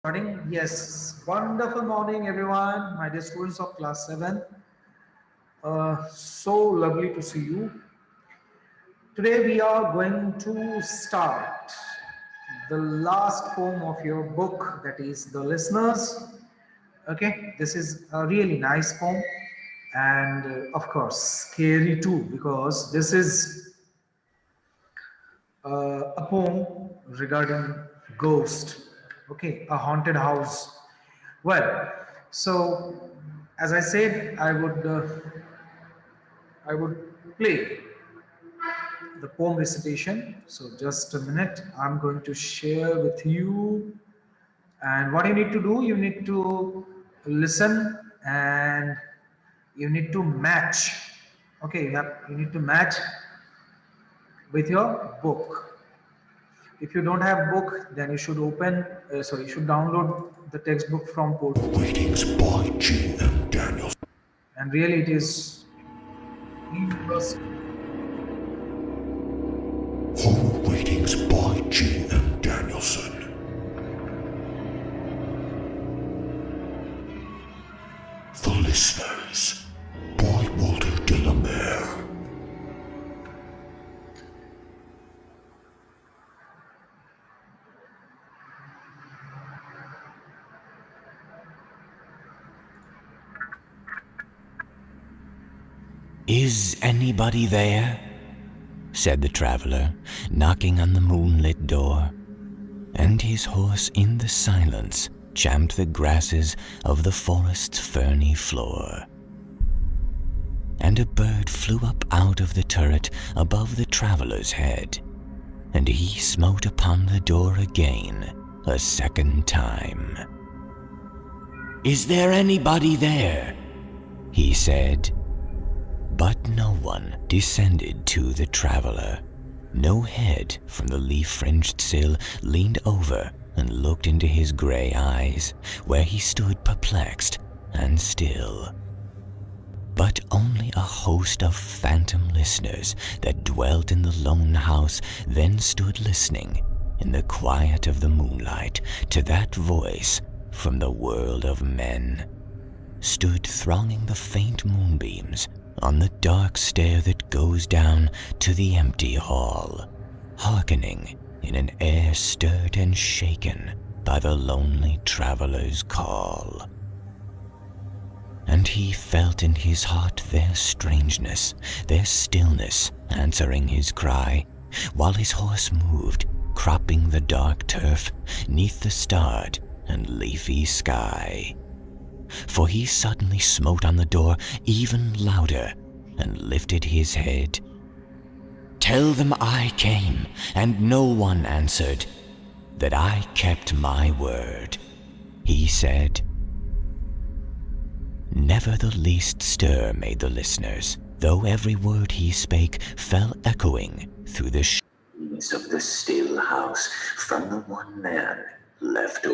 Starting? Yes. Wonderful morning, everyone. My dear students of class 7. So lovely to see you. Today, we are going to start the last poem of your book, that is, The Listeners. Okay, this is a really nice poem, and of course, scary too, because this is a poem regarding ghost. Okay, a haunted house. Well, so as I said, I would play the poem recitation. So just a minute, I'm going to share with you. And what you need to do, you need to listen and you need to match. Okay, you need to match with your book. If you don't have book, then you should you should download the textbook from portal. Readings by G.M. Daniels. And really, it is interesting. Horror Readings by G.M. Danielson. The Listeners by Walter de la Mare. "Is anybody there?" said the traveler, knocking on the moonlit door, and his horse in the silence champed the grasses of the forest's ferny floor. And a bird flew up out of the turret above the traveler's head, and he smote upon the door again a second time. "Is there anybody there?" he said. But no one descended to the traveler. No head from the leaf-fringed sill leaned over and looked into his gray eyes, where he stood perplexed and still. But only a host of phantom listeners that dwelt in the lone house then stood listening in the quiet of the moonlight to that voice from the world of men, stood thronging the faint moonbeams on the dark stair that goes down to the empty hall, hearkening in an air stirred and shaken by the lonely traveler's call. And he felt in his heart their strangeness, their stillness answering his cry, while his horse moved, cropping the dark turf neath the starred and leafy sky. For he suddenly smote on the door even louder and lifted his head. "Tell them I came, and no one answered, that I kept my word," he said. Never the least stir made the listeners, though every word he spake fell echoing through the shades of the still house from the one man left